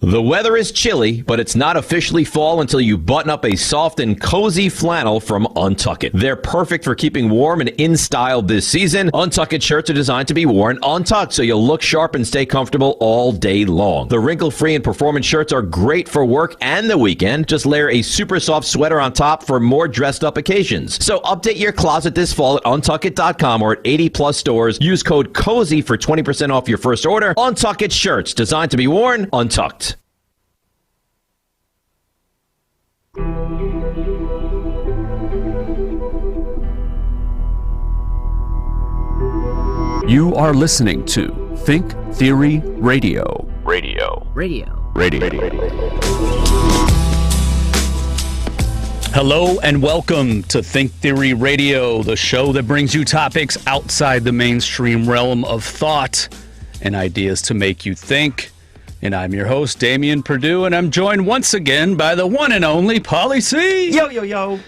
The weather is chilly, but it's not officially fall until you button up a soft and cozy flannel from Untuck It. They're perfect for keeping warm and in style this season. Untuck It shirts are designed to be worn untucked, so you'll look sharp and stay comfortable all day long. The wrinkle-free and performance shirts are great for work and the weekend. Just layer a super soft sweater on top for more dressed-up occasions. So update your closet this fall at untuckit.com or at 80-plus stores. Use code COZY for 20% off your first order. Untuck It shirts, designed to be worn untucked. You are listening to Think Theory Radio. Hello and welcome to Think Theory Radio, the show that brings you topics outside the mainstream realm of thought and ideas to make you think. And I'm your host, Damien Perdue, and I'm joined once again by the one and only Pauly C. Yo.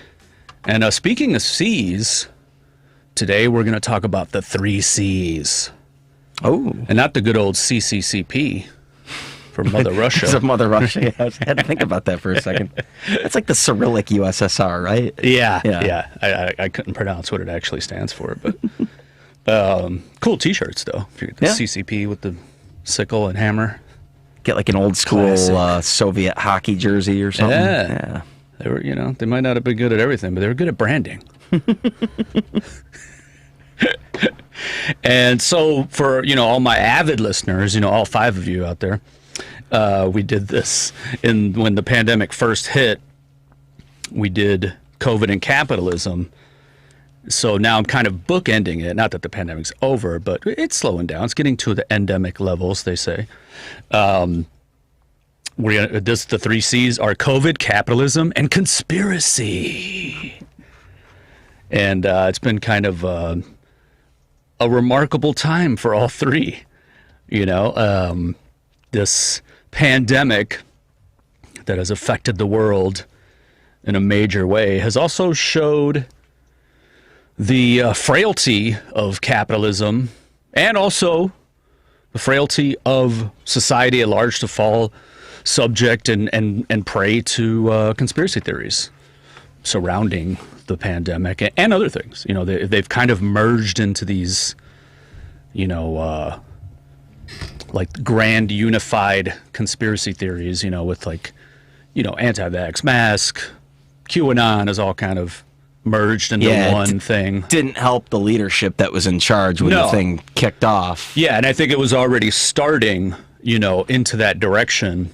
And speaking of C's, today we're going to talk about the 3 C's. Oh. And not the good old CCCP for Mother Russia. It's Mother Russia. Yeah, I had to think about that for a second. It's like the Cyrillic USSR, right? Yeah. I couldn't pronounce what it actually stands for, but cool T-shirts though. If you get the CCP with the sickle and hammer. Get like an old school Soviet hockey jersey or something. Yeah. They were, they might not have been good at everything, but they were good at branding. And so for, all my avid listeners, all 5 of you out there, we did this when the pandemic first hit. We did COVID and capitalism. So now I'm kind of bookending it. Not that the pandemic's over, but it's slowing down. It's getting to the endemic levels, they say. The 3 C's are COVID, capitalism, and conspiracy. And it's been kind of a remarkable time for all 3. This pandemic that has affected the world in a major way has also showed the frailty of capitalism and also the frailty of society at large to fall subject and prey to conspiracy theories surrounding the pandemic and other things. They've kind of merged into these, like grand unified conspiracy theories, with anti-vax, mask, QAnon is all kind of merged into one thing. Didn't help the leadership that was in charge when the thing kicked off. Yeah, and I think it was already starting, into that direction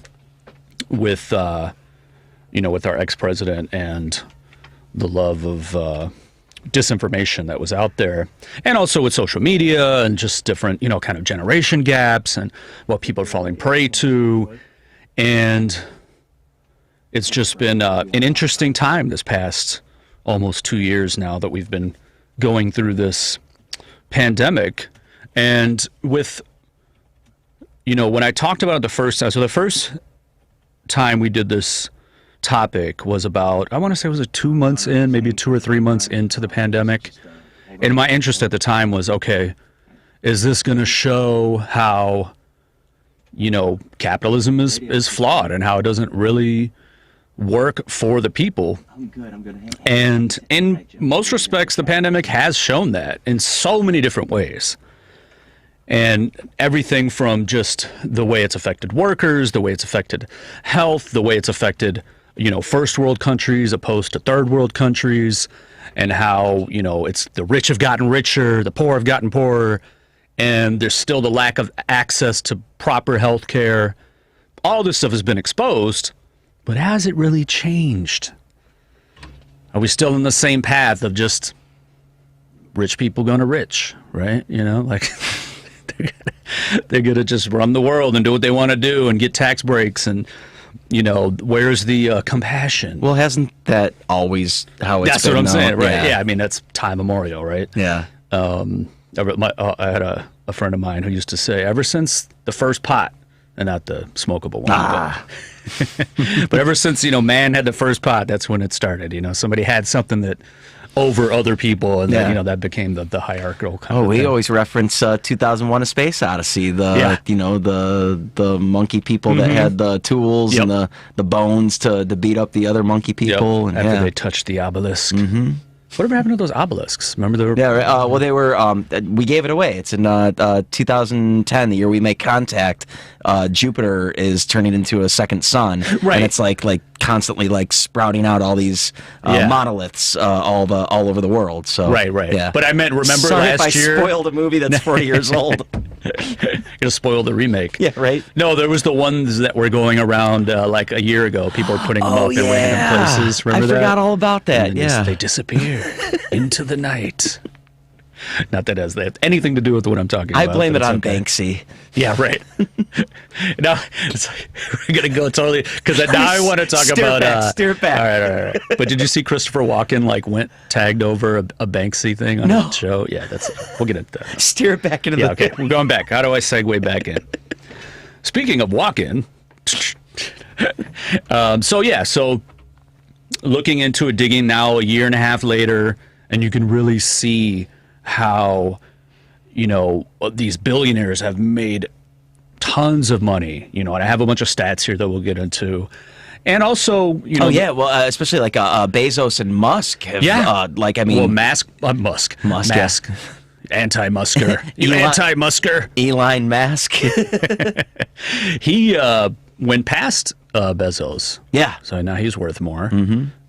with, with our ex-president and the love of disinformation that was out there. And also with social media and just different, kind of generation gaps and what people are falling prey to. And it's just been an interesting time this past almost 2 years now that we've been going through this pandemic. And with, when I talked about it the first time, so the first time we did this topic was about, I want to say it was 2 months in, maybe 2 or 3 months into the pandemic. And my interest at the time was, okay, is this going to show how, capitalism is flawed and how it doesn't really work for the people? And in most respects, the pandemic has shown that in so many different ways. And everything from just the way it's affected workers, the way it's affected health, the way it's affected, first world countries opposed to third world countries, and how, it's the rich have gotten richer, the poor have gotten poorer, and there's still the lack of access to proper health care. All this stuff has been exposed. But has it really changed? Are we still in the same path of just rich people going to rich, right? They're going to just run the world and do what they want to do and get tax breaks and, where's the compassion? Well, hasn't that always how it's been? That's what I'm saying, right? Yeah, I mean, that's time immemorial, right? Yeah. I had a friend of mine who used to say, ever since the first pot, and not the smokable one, but ever since, man had the first pot, that's when it started. Somebody had something that over other people, and Yeah. then, that became the hierarchical kind Oh, of we thing. always reference 2001: A Space Odyssey. The monkey people that had the tools Yep. and the bones to beat up the other monkey Yep. people. And, After they touched the obelisk. Mm-hmm. Whatever happened to those obelisks? Remember they were... Yeah, right. Well, they were. We gave it away. It's in 2010, the year we make contact. Jupiter is turning into a second sun, Right. And it's like constantly sprouting out all these monoliths all over the world. So Right. Yeah. But I meant, remember Sorry last if I year? spoiled a movie that's 40 years old. Gonna spoil the remake. Yeah, right. No, there was the ones that were going around like a year ago. People were putting them up in random places. Remember that? I forgot all about that. And then Yeah. they disappear into the night. Not that has anything to do with what I'm talking I about. blame but it it's on okay. Banksy. Yeah, right. Now it's like, we're gonna go totally because now I want to talk Steer about. back, steer back. All right. But did you see Christopher Walken went tagged over a Banksy thing on No. a show? Yeah, we'll get into that. Steer it back into Yeah, the. okay. We're going back. How do I segue back in? Speaking of Walken, so looking into it, digging now a year and a half later, and you can really see how these billionaires have made tons of money. And I have a bunch of stats here that we'll get into, and also Oh yeah, well, especially Bezos and Musk have. Yeah. Musk, anti-Musker, you Elon- anti-Musker. Elon Musk. He went past Bezos. Yeah. So now he's worth more.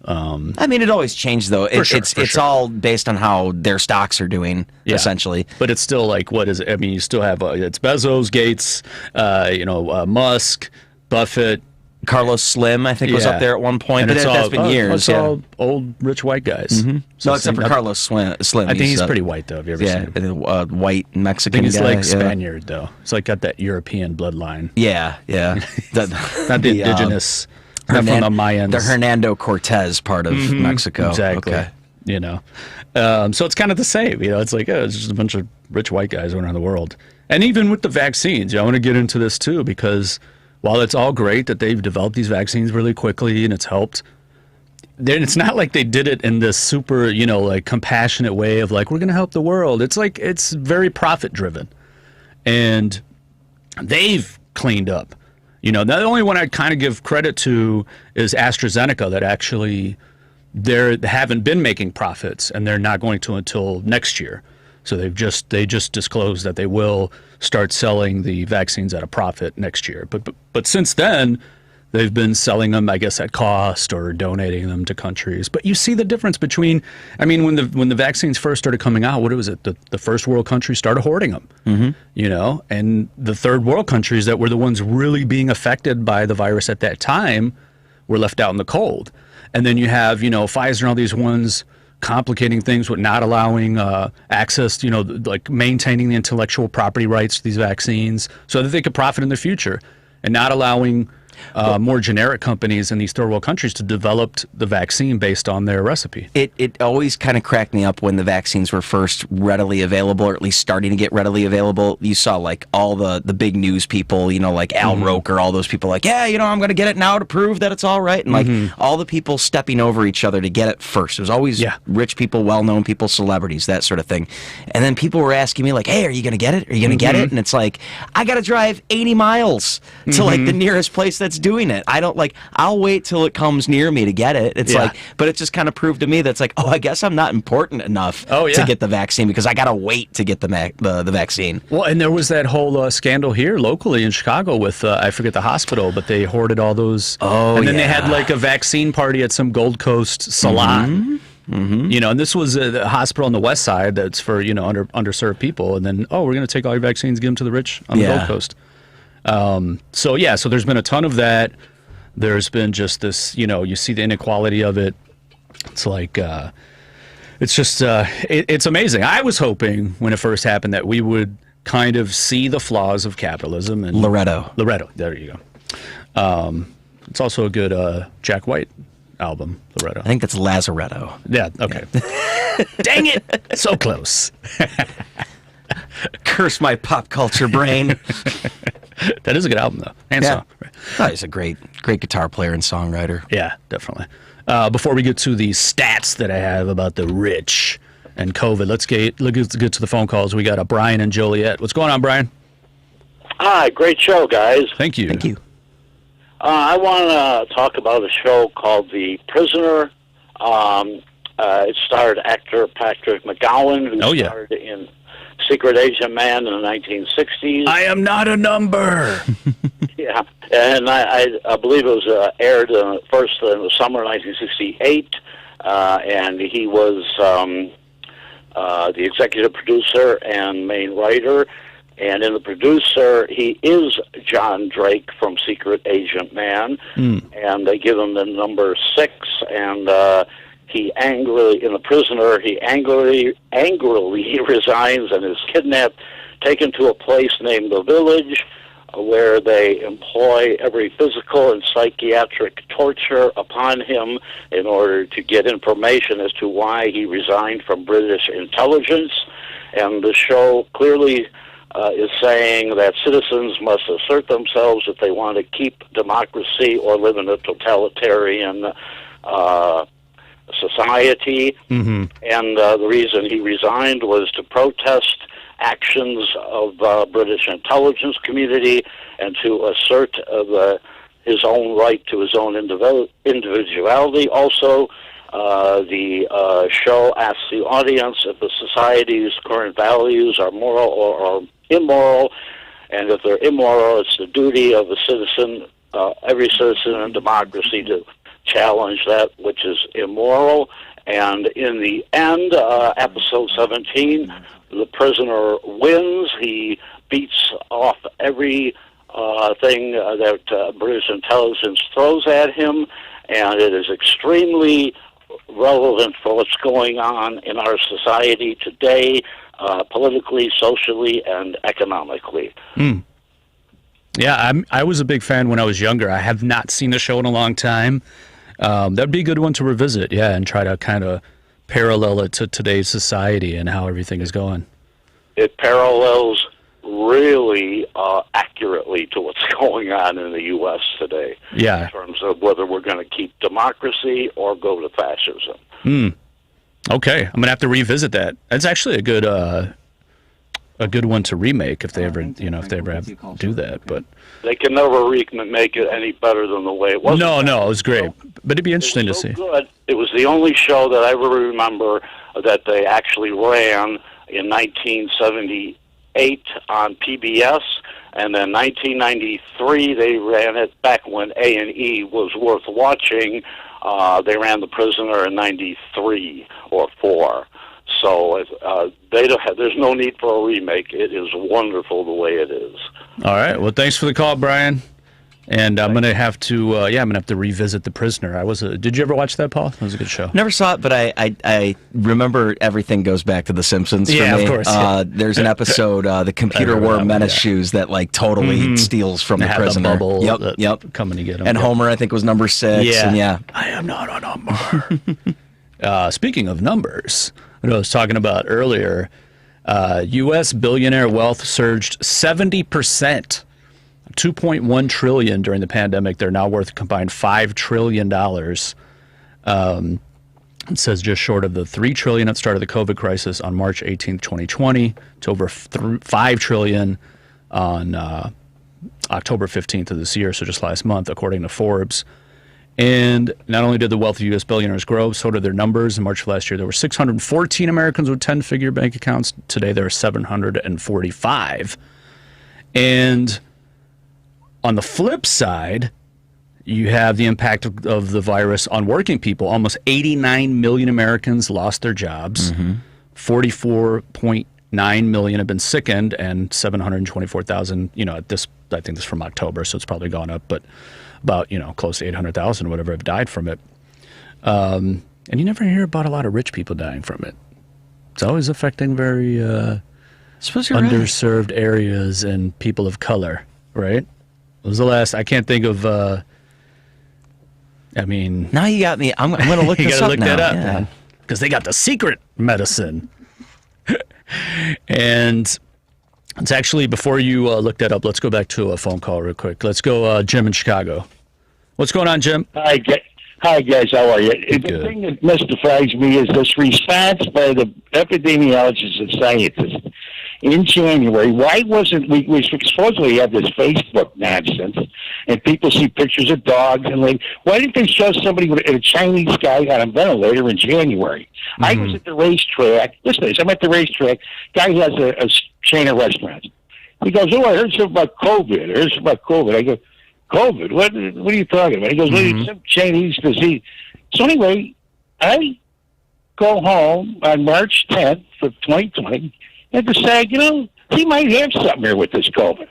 I mean, it always changed though. For It's sure. all based on how their stocks are doing, Yeah. essentially. But it's still what is it? I mean, you still have it's Bezos, Gates, Musk, Buffett. Carlos Slim, I think, was Yeah. up there at one point, And but that's been years. It's all old rich white guys. No, except for Carlos Slim. I think he's pretty white though. Have you ever seen him? White I Mexican think he's guy. like Spaniard though. He's got that European bloodline. Yeah. Not the indigenous. Not from the Mayans. The Hernando Cortez part of Mexico. Exactly. Okay. So it's kind of the same. It's it's just a bunch of rich white guys around the world. And even with the vaccines, I want to get into this too, because while it's all great that they've developed these vaccines really quickly and it's helped, it's not like they did it in this super, compassionate way of we're going to help the world. It's very profit driven. And they've cleaned up. The only one I'd kind of give credit to is AstraZeneca, that actually they haven't been making profits, and they're not going to until next year. So they just disclosed that they will start selling the vaccines at a profit next year. But since then, they've been selling them, I guess, at cost or donating them to countries. But you see the difference between, when the vaccines first started coming out, what was it? The first world countries started hoarding them, and the third world countries that were the ones really being affected by the virus at that time were left out in the cold. And then you have, Pfizer and all these ones complicating things with not allowing access, maintaining the intellectual property rights to these vaccines so that they could profit in the future, and not allowing more generic companies in these third world countries to develop the vaccine based on their recipe. It always kind of cracked me up when the vaccines were first readily available, or at least starting to get readily available. You saw all the big news people, like Al Roker, all those people I'm going to get it now to prove that it's all right. And all the people stepping over each other to get it first. It was always rich people, well-known people, celebrities, that sort of thing. And then people were asking me hey, are you going to get it? Are you going to get it? And it's I got to drive 80 miles to the nearest place that's doing it. I don't I'll wait till it comes near me to get it. It's but it just kind of proved to me that's I guess I'm not important enough to get the vaccine because I gotta wait to get the vaccine. Well, and there was that whole scandal here locally in Chicago with I forget the hospital, but they hoarded all those. And then they had a vaccine party at some Gold Coast salon. And this was a hospital on the west side that's for underserved people. And then we're going to take all your vaccines, give them to the rich on the Gold Coast. So there's been a ton of that. There's been just this, you see the inequality of it. It's it's just, it's amazing. I was hoping when it first happened that we would kind of see the flaws of capitalism. And Loretto, there you go. It's also a good Jack White album, Loretto. I think that's Lazaretto. Yeah, okay. Dang it! So close. Curse my pop culture brain. That is a good album, though. And song. Oh, he's a great guitar player and songwriter. Yeah, definitely. Before we get to the stats that I have about the rich and COVID, let's get to the phone calls. We got Brian and Joliet. What's going on, Brian? Hi, great show, guys. Thank you. Thank you. I want to talk about a show called The Prisoner. It starred actor Patrick McGowan, who starred in Secret Agent Man in the 1960s. I am not a number. Yeah, and I believe it was aired first in the summer of 1968, and he was the executive producer and main writer. And in the producer, he is John Drake from Secret Agent Man, and they give him the number 6, and he angrily, in The Prisoner, he angrily resigns and is kidnapped, taken to a place named The Village, where they employ every physical and psychiatric torture upon him in order to get information as to why he resigned from British intelligence. And the show clearly is saying that citizens must assert themselves if they want to keep democracy or live in a totalitarian society. And the reason he resigned was to protest actions of British intelligence community and to assert his own right to his own individuality. Also, the show asks the audience if the society's current values are moral or immoral, and if they're immoral, it's the duty of a citizen, every citizen in democracy, to challenge that which is immoral. And in the end, episode 17, the prisoner wins. He beats off every thing that British intelligence throws at him, and it is extremely relevant for what's going on in our society today, politically, socially, and economically. Yeah, I was a big fan when I was younger. I have not seen the show in a long time. That'd be a good one to revisit, yeah, and try to kind of parallel it to today's society and how everything is going. It parallels really accurately to what's going on in the U.S. today, yeah, in terms of whether we're going to keep democracy or go to fascism. Okay, I'm gonna have to revisit that. That's actually a good one to remake if they ever, if they ever do that. But they can never make it any better than the way it was. No, it was great. But it'd be interesting to see. Good. It was the only show that I ever remember that they actually ran in 1978 on PBS, and then 1993 they ran it back when A&E was worth watching. They ran The Prisoner in 93 or 4. So there's no need for a remake. It is wonderful the way it is. All right. Well, thanks for the call, Brian. And I'm gonna have to, revisit The Prisoner. Did you ever watch that, Paul? It was a good show. Never saw it, but I remember everything goes back to The Simpsons for me. Yeah, of course. Yeah. There's an episode, the computer wore menace shoes that totally steals from The Prisoner. The bubble Yep. Coming to get him. And Homer, I think, was number 6. Yeah. And yeah. I am not a number. Speaking of numbers, what I was talking about earlier, U.S. billionaire wealth surged 70%. $2.1 trillion during the pandemic. They're now worth a combined $5 trillion. It says just short of the $3 trillion at the start of the COVID crisis on March 18th, 2020, to over $5 trillion on October 15th of this year, so just last month, according to Forbes. And not only did the wealth of U.S. billionaires grow, so did their numbers. In March of last year, there were 614 Americans with 10-figure bank accounts. Today, there are 745. And on the flip side, you have the impact of the virus on working people. Almost 89 million Americans lost their jobs. 44.9 million have been sickened, and 724,000, at this, I think this is from October, so it's probably gone up, but about, close to 800,000 or whatever have died from it. And you never hear about a lot of rich people dying from it. It's always affecting very underserved areas and people of color, right? It was the last, I can't think of, Now you got me. I'm going to look this up now. You got to look that up, man. Because they got the secret medicine. And it's actually, before you look that up, let's go back to a phone call real quick. Let's go, Jim in Chicago. What's going on, Jim? Hi, Hi, guys. How are you? Good. The thing that mystifies me is this response by the epidemiologists and scientists in January. Why wasn't we supposedly have this Facebook nonsense, and people see pictures of dogs and like, why didn't they show somebody with a Chinese guy on a ventilator in January? Mm-hmm. I was at the racetrack. Listen, I'm at the racetrack. Guy has a chain of restaurants. He goes, "Oh, I heard something about COVID. I go, "COVID? What are you talking about?" He goes, "Well, it's some Chinese disease." So anyway, I go home on March 10th of 2020 and decide, he might have something here with this COVID.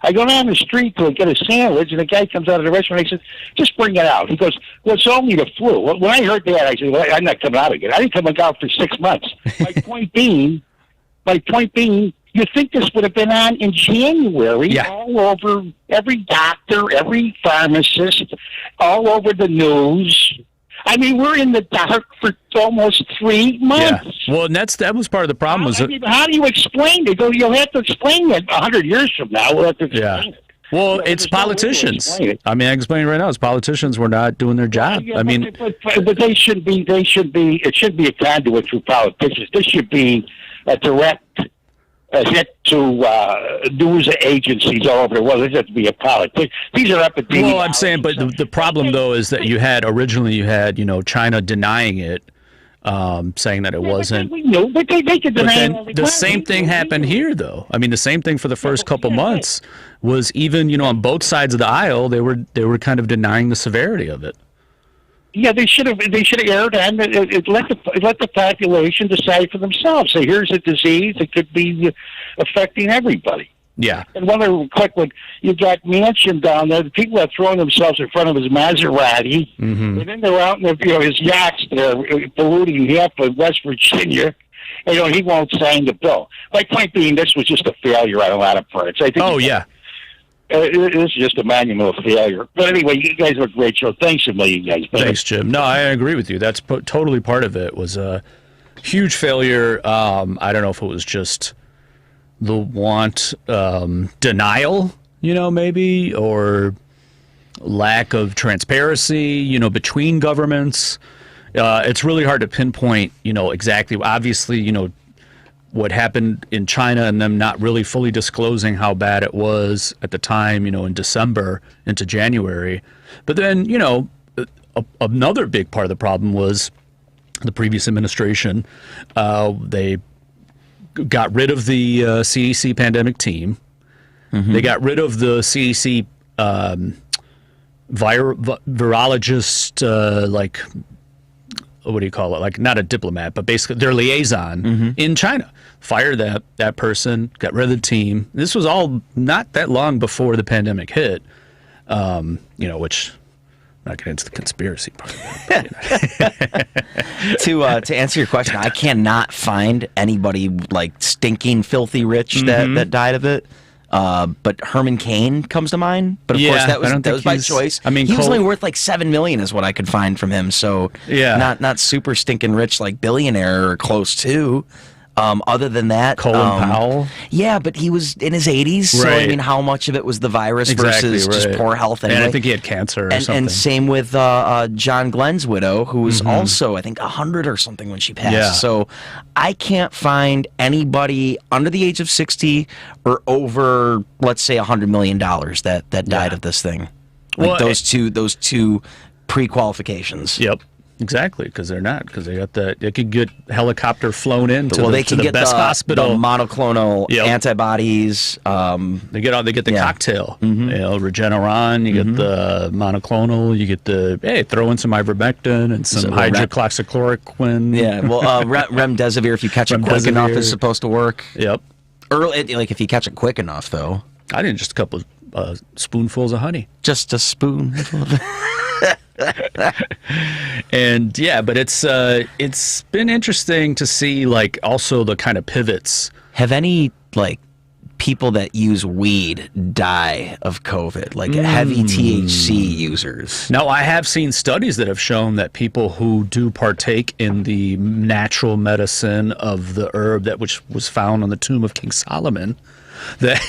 I go down the street to get a sandwich, and the guy comes out of the restaurant and he says, "Just bring it out." He goes, "Well, it's only the flu." Well, when I heard that, I said, "Well, I'm not coming out again." I didn't come out for 6 months. My point being, you think this would have been on in January, all over every doctor, every pharmacist, all over the news. I mean, we're in the dark for almost 3 months. Yeah. Well, and that was part of the problem. How do you explain it? You'll have to explain it 100 years from now. We'll have to explain it. Well, it's politicians. I mean, I can explain it right now. It's politicians were not doing their job. Yeah, but they should be. It should be a conduit through politicians. This should be a direct hit to news agencies all over the world. It doesn't have to be a politician. These are epidemiologists. Well, I'm saying, but the problem though is that originally you had China denying it, saying that it wasn't. We knew, but they could deny it all the time. The same thing happened here, though. I mean, the same thing for the first couple months was even on both sides of the aisle. They were kind of denying the severity of it. Yeah, they should have aired and let the population decide for themselves. Say, here's a disease that could be affecting everybody. Yeah. And one other quick one, you got Manchin down there. The people are throwing themselves in front of his Maserati, and then they're out in his yachts there polluting half of West Virginia. And, he won't sign the bill. My point being, this was just a failure on a lot of parts. I think. This is just a monumental failure. But anyway, you guys are a great show. Thanks a million, guys. Thanks, Jim. No, I agree with you. That's totally part of it. It was a huge failure. I don't know if it was just the denial, maybe, or lack of transparency, between governments. It's really hard to pinpoint, exactly. Obviously, what happened in China and them not really fully disclosing how bad it was at the time, in December into January. But then, another big part of the problem was the previous administration. They got rid of the CDC pandemic team. They got rid of the CDC virologist, what do you call it? Like, not a diplomat, but basically their liaison in China. Fired that person, got rid of the team. This was all not that long before the pandemic hit, which I'm not getting into the conspiracy part of it. To answer your question, I cannot find anybody like stinking filthy rich that died of it. But Herman Cain comes to mind. But of course, that was by choice. I mean, he was only worth like $7 million, is what I could find from him. So not super stinking rich like billionaire or close to. Other than that, Colin Powell. Yeah, but he was in his 80s. So I mean, how much of it was the virus versus just poor health? Anyway? And I think he had cancer or something. And same with John Glenn's widow, who was also, I think, 100 or something when she passed. Yeah. So I can't find anybody under the age of 60 or over, let's say, $100 million that died of this thing. Like those two pre-qualifications. Yep. Exactly, because they got they could get helicopter flown in to they can the get best hospital. The monoclonal antibodies. They get the cocktail. Regeneron. You get the monoclonal. You get throw in some ivermectin and some hydroxychloroquine. Yeah, well, remdesivir, if you catch it quick enough, is supposed to work. Yep. Like if you catch it quick enough, though. I didn't just a couple of spoonfuls of honey. Just a spoonful of And but it's been interesting to see also the kind of pivots. Have any people that use weed die of COVID, heavy THC users? Now, I have seen studies that have shown that people who do partake in the natural medicine of the herb which was found on the tomb of King Solomon, that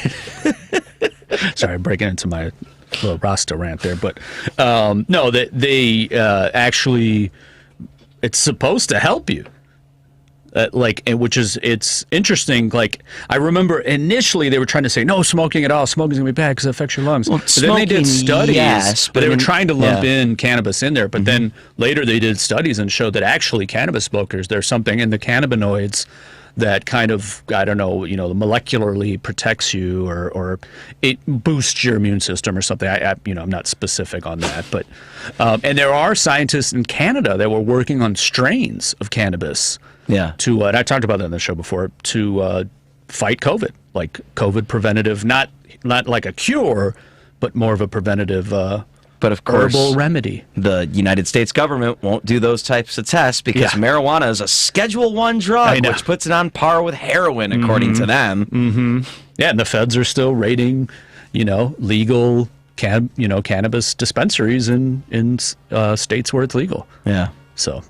sorry, I'm breaking into my little Rasta rant there, but no, that they actually, it's supposed to help you. It's interesting. Like, I remember initially they were trying to say, no smoking at all. Smoking's gonna be bad because it affects your lungs. Well, but then they did studies, yes, but they were trying to lump yeah. in cannabis in there. But then later they did studies and showed that actually cannabis smokers, there's something in the cannabinoids that kind of, I don't know, molecularly protects you or it boosts your immune system or something. I'm not specific on that, but and there are scientists in Canada that were working on strains of cannabis. Yeah. And I talked about that on the show before, to fight COVID, like COVID preventative, not like a cure, but more of a preventative but of course, herbal remedy. The United States government won't do those types of tests because marijuana is a Schedule I drug, which puts it on par with heroin, according to them. Mm-hmm. Yeah, and the feds are still raiding, legal cannabis dispensaries in states where it's legal. Yeah. So,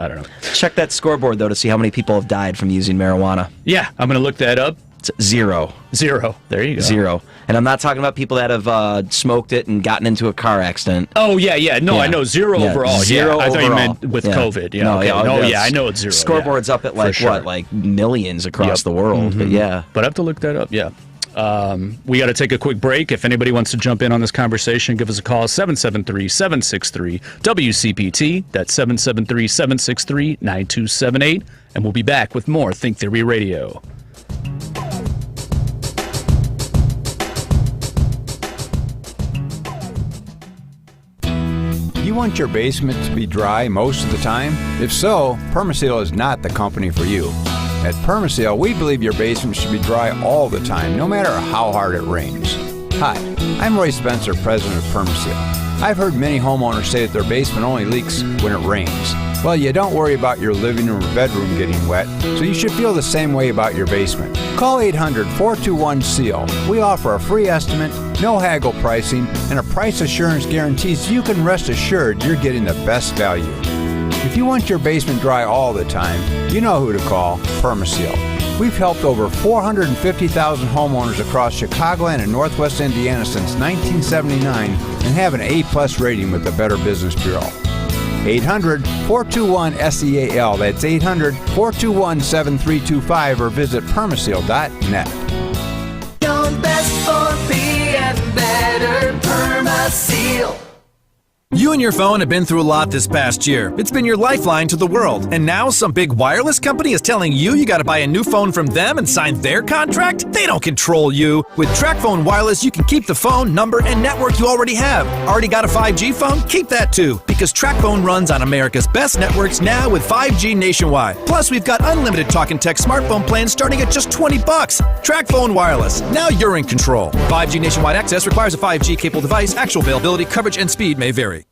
I don't know. Check that scoreboard, though, to see how many people have died from using marijuana. Yeah, I'm going to look that up. It's 0. 0. There you go. 0. And I'm not talking about people that have smoked it and gotten into a car accident. Oh, yeah. No, I know. 0 overall. 0 I thought you overall. meant with COVID. Yeah. No, okay. yeah, I know it's 0. Scoreboard's up at like millions across the world. But yeah. But I have to look that up, yeah. We got to take a quick break. If anybody wants to jump in on this conversation, give us a call, 773-763-WCPT. That's 773-763-9278. And we'll be back with more Think Theory Radio. You want your basement to be dry most of the time? If so, Permaseal is not the company for you. At Permaseal, we believe your basement should be dry all the time, no matter how hard it rains. Hi, I'm Roy Spencer, president of Permaseal. I've heard many homeowners say that their basement only leaks when it rains. Well, you don't worry about your living room or bedroom getting wet, so you should feel the same way about your basement. Call 800-421-SEAL. We offer a free estimate, no haggle pricing, and a price assurance guarantee so you can rest assured you're getting the best value. If you want your basement dry all the time, you know who to call, Permaseal. We've helped over 450,000 homeowners across Chicagoland and Northwest Indiana since 1979 and have an A+ rating with the Better Business Bureau. 800-421-SEAL. That's 800-421-7325 or visit permaseal.net. Best for being better, Permaseal. You and your phone have been through a lot this past year. It's been your lifeline to the world. And now some big wireless company is telling you got to buy a new phone from them and sign their contract? They don't control you. With TracFone Wireless, you can keep the phone, number, and network you already have. Already got a 5G phone? Keep that too. Because TracFone runs on America's best networks now with 5G nationwide. Plus, we've got unlimited talk and text smartphone plans starting at just $20. TracFone Wireless. Now you're in control. 5G nationwide access requires a 5G capable device. Actual availability, coverage, and speed may vary.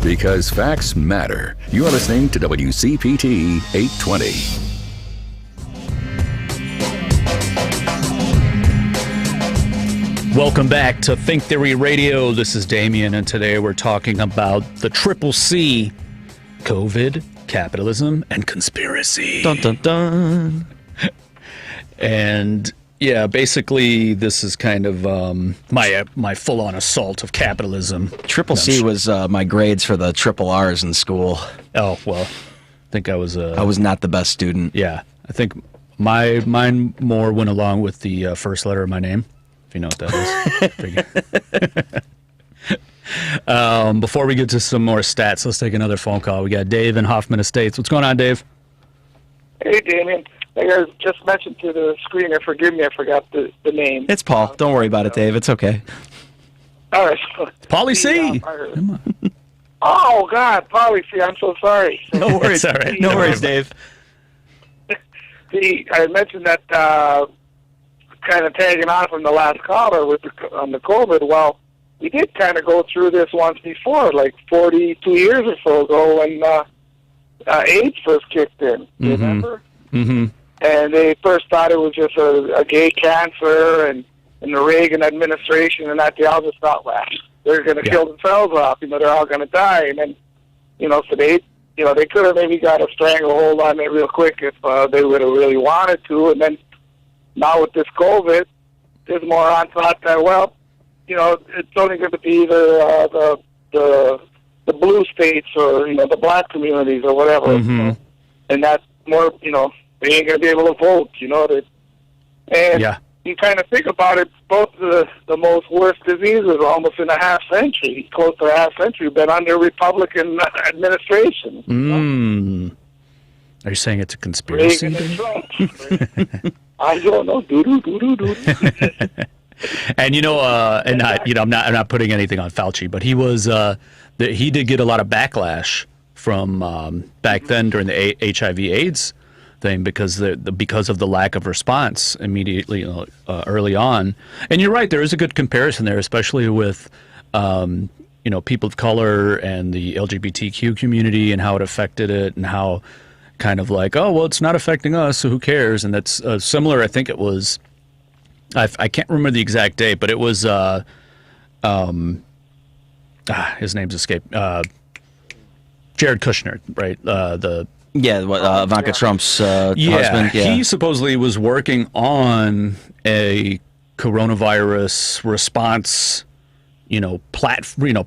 Because facts matter. You are listening to WCPT 820. Welcome back to Think Theory Radio. This is Damien, and today we're talking about the triple C: COVID, capitalism, and conspiracy. Dun, dun, dun. And yeah, basically, this is kind of my full-on assault of capitalism. Triple C was my grades for the triple R's in school. Oh, well, I think I was not the best student. Yeah, I think mine more went along with the first letter of my name, if you know what that is. Before we get to some more stats, let's take another phone call. We got Dave in Hoffman Estates. What's going on, Dave? Hey, Damien. I just mentioned to the screener, forgive me, I forgot the name. It's Paul. Don't worry about it, Dave. It's okay. All right. It's Pauly C. Come on. Oh, God, Pauly C. I'm so sorry. No worries. All right. No worries, Dave. I mentioned that kind of tagging on from the last caller on the COVID. Well, we did kind of go through this once before, like 42 years or so ago when AIDS first kicked in. Mm-hmm. Remember? Mm-hmm. And they first thought it was just a gay cancer, and in the Reagan administration and that, they all just thought, well, they're going to kill themselves off, they're all going to die. And then, so they could have maybe got a stranglehold on it real quick if they would have really wanted to. And then now with this COVID, this moron thought that, well, it's only going to be either the blue states or the black communities or whatever, and that's more they ain't going to be able to vote, and you kind of think about it, both the most worst diseases almost in a half century, close to a half century, been under Republican administration. Are you saying it's a conspiracy? Reagan and Trump. I don't know. And I'm not putting anything on Fauci, but he did get a lot of backlash from back then during the HIV/AIDS thing because of the lack of response immediately early on. And you're right, there is a good comparison there, especially with people of color and the LGBTQ community and how it affected it and how kind of like, oh, well, it's not affecting us, so who cares? And that's similar. I think it was, I can't remember the exact date, but it was, his name's escaped, Jared Kushner, right? Ivanka Trump's husband. Yeah, he supposedly was working on a coronavirus response,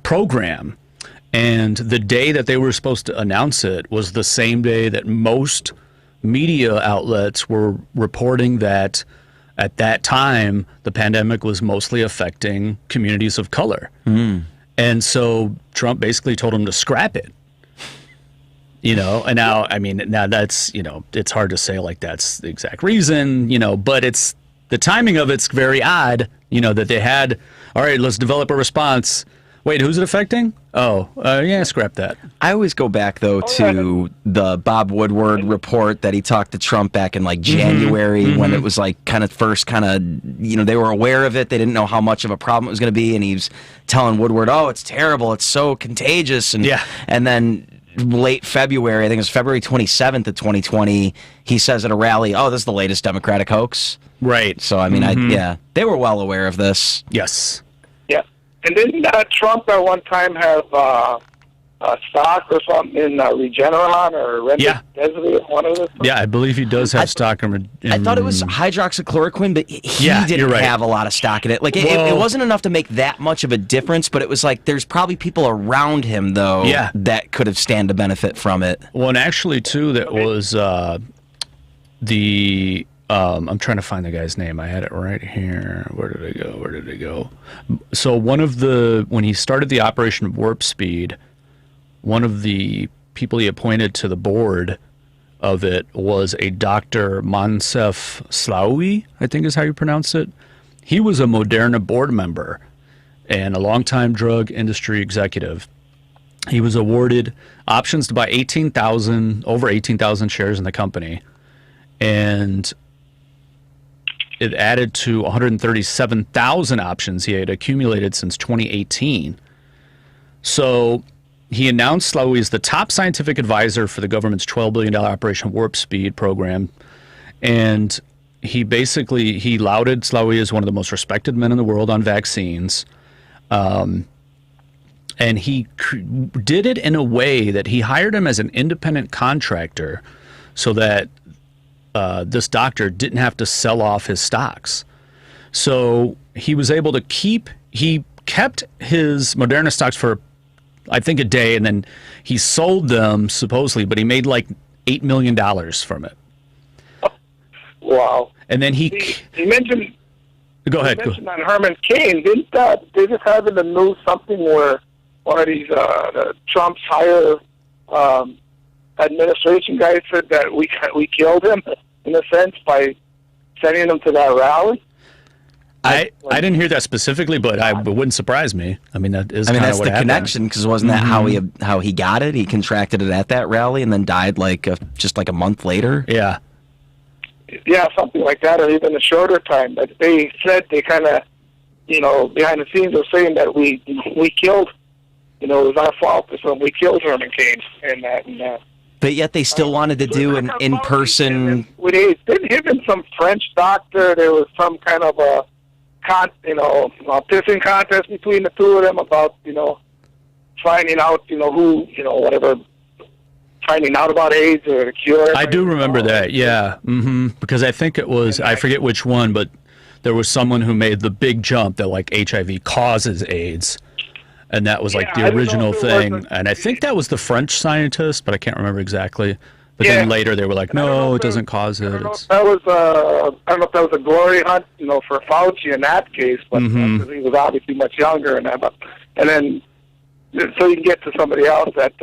program. And the day that they were supposed to announce it was the same day that most media outlets were reporting that at that time the pandemic was mostly affecting communities of color. And so Trump basically told him to scrap it. And now that's, it's hard to say like that's the exact reason, but it's the timing of it's very odd, that they had, all right, let's develop a response. Wait, who's it affecting? Scrap that. I always go back, though, to the Bob Woodward report that he talked to Trump back in, January when it was, they were aware of it. They didn't know how much of a problem it was going to be, and he was telling Woodward, oh, it's terrible. It's so contagious. And then late February, I think it was February 27th of 2020, he says at a rally, oh, this is the latest Democratic hoax. Right. So, they were well aware of this. Yes. And didn't Trump at one time have stock or something in Regeneron or Remdesivir? One of those? Yeah, I believe he does have stock in. I thought it was hydroxychloroquine, but he didn't have a lot of stock in it. It wasn't enough to make that much of a difference, but it was there's probably people around him, though, that could have stand to benefit from it. Well, and actually, too, that was the... I'm trying to find the guy's name. I had it right here. Where did it go? So when he started the Operation Warp Speed, one of the people he appointed to the board of it was a Dr. Moncef Slaoui, I think is how you pronounce it. He was a Moderna board member and a longtime drug industry executive. He was awarded options to buy over 18,000 shares in the company. And it added to 137,000 options he had accumulated since 2018. So he announced Slaoui as the top scientific advisor for the government's $12 billion Operation Warp Speed program. And he lauded Slaoui as one of the most respected men in the world on vaccines. And he did it in a way that he hired him as an independent contractor so that this doctor didn't have to sell off his stocks. So he was able to he kept his Moderna stocks for, I think, a day, and then he sold them supposedly, but he made $8 million from it. Wow. And then he mentioned... Go ahead. You mentioned on Herman Cain, didn't they just have in the news something where one of these Trump's higher administration guys said that we killed him in a sense by sending him to that rally? I didn't hear that specifically, but it wouldn't surprise me. That is kind of what happened. That's the connection, because wasn't that how he got it? He contracted it at that rally and then died just a month later. Yeah. Yeah, something like that, or even a shorter time. But they said they kind of, behind the scenes were saying that we killed, it was our fault or something. We killed Herman Cain and that. But yet they still wanted to do an in-person... They didn't even some French doctor. There was some kind of a pissing contest between the two of them about, finding out, finding out about AIDS or the cure. I do remember that, yeah. Because I think it was, I forget which one, but there was someone who made the big jump that like HIV causes AIDS. And that was like the original thing. And I think that was the French scientist, but I can't remember exactly. But then later they were like, no, it doesn't cause it. I don't know if that was a glory hunt, for Fauci in that case, but because he was obviously much younger and that. And then, so you can get to somebody else that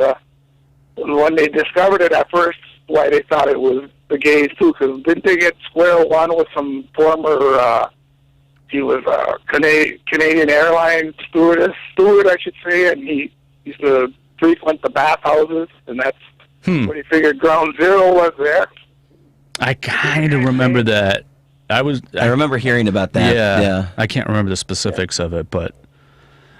when they discovered it at first, why they thought it was the gays too, because didn't they get square one with some former, he was a Canadian airline steward, I should say, and he used to frequent the bathhouses, and that's what he figured ground zero was there. I kind of remember that. I remember hearing about that. Yeah. I can't remember the specifics of it, but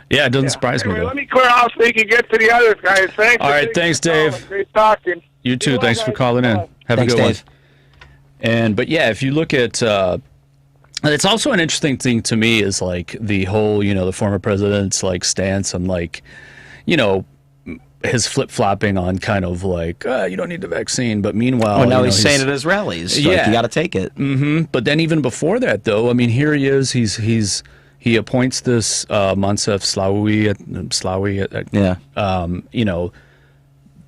yeah, it doesn't surprise me. Though. Let me clear off so you can get to the others, guys. Thanks. All right, thanks, Dave. Great talking. You too. Thanks for calling in. Have a good one. But yeah, if you look at, it's also an interesting thing to me is like the whole, the former president's like stance on like, his flip-flopping on kind of like, you don't need the vaccine, but meanwhile... Well, now he's saying it at his rallies. Yeah. Like, you got to take it. Mm-hmm. But then even before that, though, I mean, here he is. He appoints this Moncef Slaoui,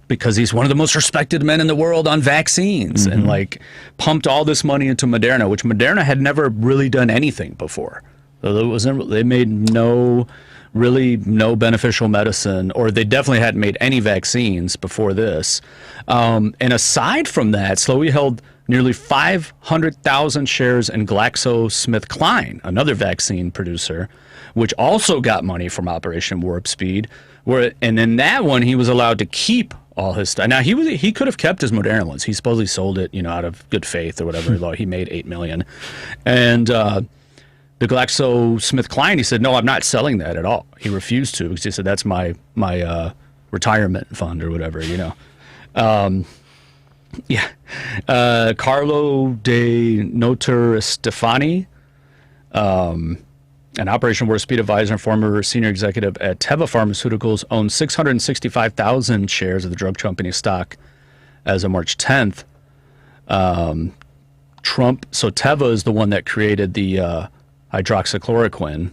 because he's one of the most respected men in the world on vaccines, and like pumped all this money into Moderna, which Moderna had never really done anything before. They made no beneficial medicine, or they definitely hadn't made any vaccines before this. And aside from that, Slaoui held nearly 500,000 shares in GlaxoSmithKline, another vaccine producer, which also got money from Operation Warp Speed. And in that one, he was allowed to keep all his stuff. Now, he could have kept his Moderna ones. He supposedly sold it, out of good faith or whatever. Although he made $8 million. And the GlaxoSmithKline, he said, no, I'm not selling that at all. He refused to because he said, that's my retirement fund or whatever, Carlo de Notar Stefani, an Operation Warp Speed advisor and former senior executive at Teva Pharmaceuticals, owns 665,000 shares of the drug company stock as of March 10th. So Teva is the one that created the hydroxychloroquine.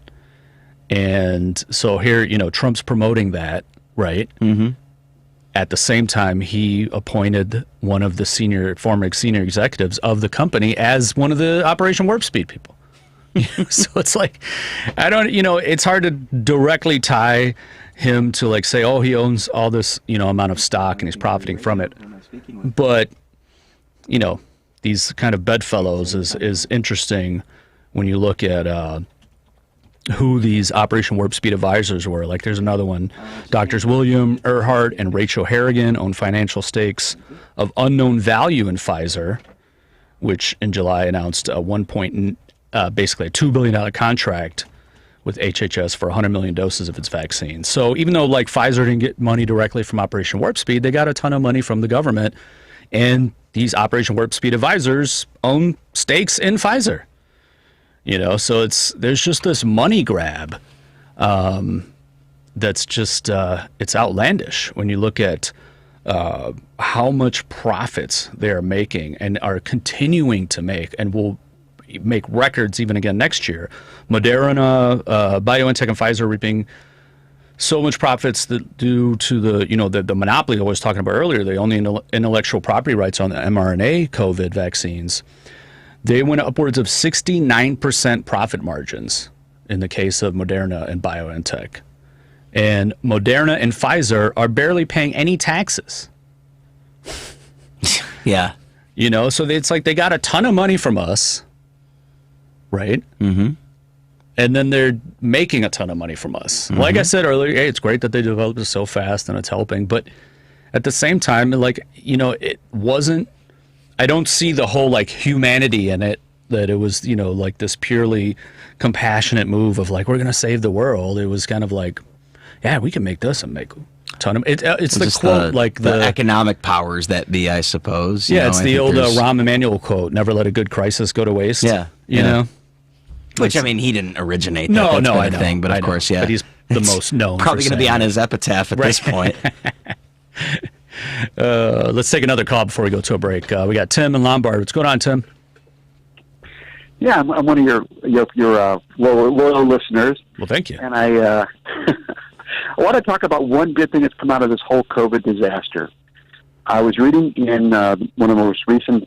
And so here, Trump's promoting that, right? Mm-hmm. At the same time, he appointed one of the former senior executives of the company as one of the Operation Warp Speed people. So it's like, it's hard to directly tie him to like say, oh, he owns all this, amount of stock and he's profiting from it. But, these kind of bedfellows is interesting when you look at who these Operation Warp Speed advisors were. Like there's another one, Doctors William Earhart and Rachel Harrigan own financial stakes of unknown value in Pfizer, which in July announced basically a $2 billion contract with HHS for 100 million doses of its vaccine. So even though like Pfizer didn't get money directly from Operation Warp Speed, they got a ton of money from the government, and these Operation Warp Speed advisors own stakes in Pfizer. So there's just this money grab that's just it's outlandish when you look at how much profits they're making and are continuing to make and will make records even again next year. Moderna, BioNTech, and Pfizer are reaping so much profits due to the monopoly I was talking about earlier. They own the intellectual property rights on the mRNA COVID vaccines. They went upwards of 69% profit margins in the case of Moderna and BioNTech. And Moderna and Pfizer are barely paying any taxes. Yeah. So it's like they got a ton of money from us, right? Mm-hmm. And then they're making a ton of money from us. Mm-hmm. Like I said earlier, hey, it's great that they developed it so fast and it's helping. But at the same time, it wasn't, I don't see the whole like humanity in it, that it was, like this purely compassionate move of like, we're going to save the world. It was kind of like, yeah, we can make this and make a ton of, it's the quote, like the economic powers that be, I suppose. It's the old Rahm Emanuel quote, never let a good crisis go to waste. Yeah. You know? Which, he didn't originate that. No, I know. Thing, but of course, yeah. But he's the most known. Probably going to be on his epitaph at this point. Let's take another call before we go to a break. We got Tim in Lombard. What's going on, Tim? Yeah, I'm one of your loyal listeners. Well, thank you. And I I want to talk about one good thing that's come out of this whole COVID disaster. I was reading in one of the most recent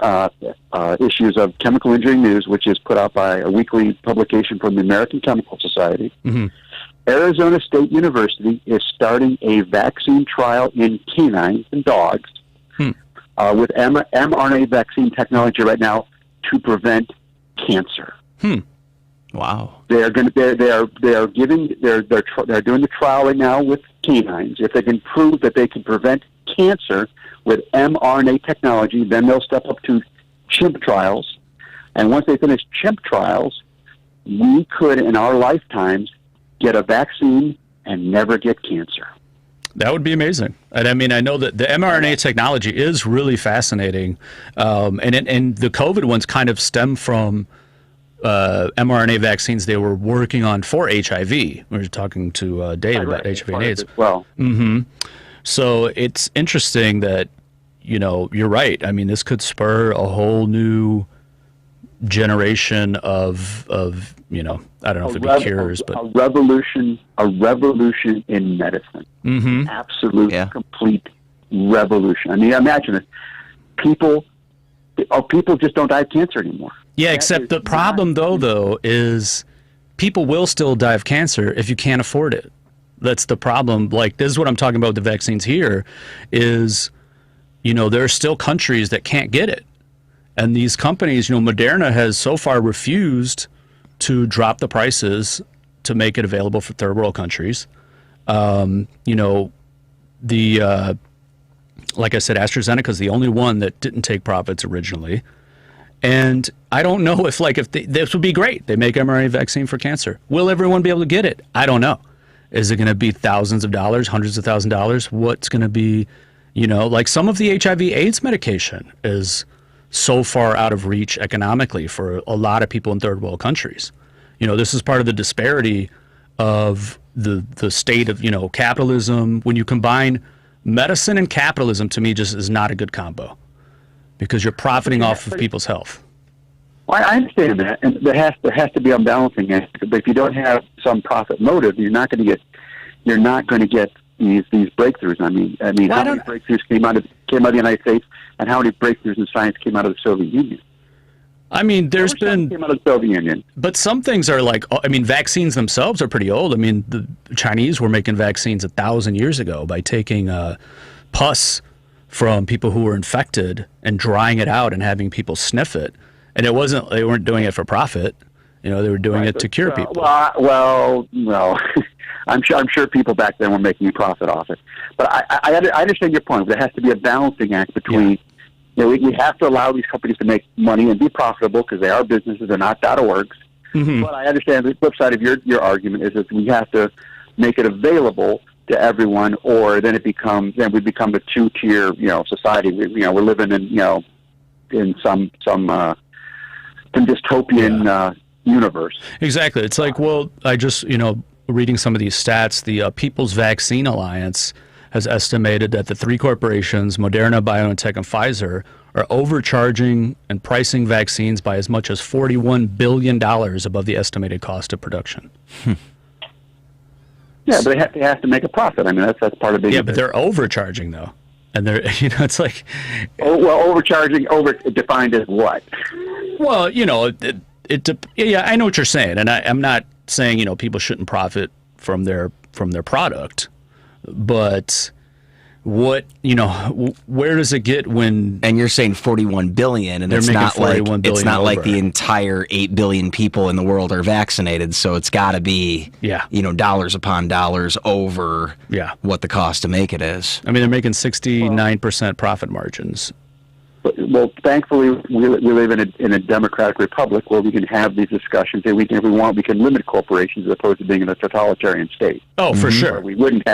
issues of Chemical Engineering News, which is put out by a weekly publication from the American Chemical Society. Mm-hmm. Arizona State University is starting a vaccine trial in canines and dogs with mRNA vaccine technology right now to prevent cancer. Wow. They're doing the trial right now with canines. If they can prove that they can prevent cancer with mRNA technology, then they'll step up to chimp trials. And once they finish chimp trials, we could, in our lifetimes, get a vaccine and never get cancer. That would be amazing. And I mean, I know that the mRNA technology is really fascinating. And the COVID ones kind of stem from mRNA vaccines they were working on for HIV. We were talking to Dave about HIV and AIDS. Well, so it's interesting that, you're right. I mean, this could spur a whole new generation of I don't know if it'd be cures, but a revolution in medicine. Absolute, complete revolution. I mean, imagine it. People just don't die of cancer anymore. Yeah, except the problem though is people will still die of cancer if you can't afford it. That's the problem. Like, this is what I'm talking about with the vaccines here is, there are still countries that can't get it. And these companies, Moderna has so far refused to drop the prices to make it available for third world countries. Like I said, AstraZeneca is the only one that didn't take profits originally. And I don't know if this would be great. They make mRNA vaccine for cancer. Will everyone be able to get it? I don't know. Is it going to be thousands of dollars, hundreds of thousands of dollars? What's going to be, like some of the HIV AIDS medication is so far out of reach economically for a lot of people in third world countries. This is part of the disparity of the state of, capitalism. When you combine medicine and capitalism, to me, just is not a good combo because you're profiting off of people's health. Well, I understand that, and there has to be a balancing act. But if you don't have some profit motive, you're not going to get these breakthroughs. I mean, how many breakthroughs came out of the United States, and how many breakthroughs in science came out of the Soviet Union? I mean, there's been, came out of the Soviet Union. But some things are vaccines themselves are pretty old. I mean, the Chinese were making vaccines 1,000 years ago by taking pus from people who were infected and drying it out and having people sniff it. And they weren't doing it for profit. They were doing it to cure people. Well, I'm sure people back then were making a profit off it. But I understand your point. There has to be a balancing act between, we have to allow these companies to make money and be profitable because they are businesses, they're not .orgs. But I understand the flip side of your argument is that we have to make it available to everyone, or then we become a two-tier, society. We're living in some dystopian universe. Exactly. It's like, I just, reading some of these stats, the People's Vaccine Alliance has estimated that the three corporations, Moderna, BioNTech, and Pfizer, are overcharging and pricing vaccines by as much as $41 billion above the estimated cost of production. Yeah, but they have to make a profit. I mean, that's part of being. Yeah, but they're overcharging though, and they're it's like. Overcharging, defined as what? Well, yeah, I know what you're saying, and I'm not saying people shouldn't profit from their product, but what where does it get when? And you're saying 41 billion, and it's not like the entire 8 billion people in the world are vaccinated, so it's got to be dollars upon dollars over what the cost to make it is. I mean, they're making 69% profit margins. Well, thankfully, we live in a democratic republic where we can have these discussions. And if we want, we can limit corporations as opposed to being in a totalitarian state. Oh, for sure. We wouldn't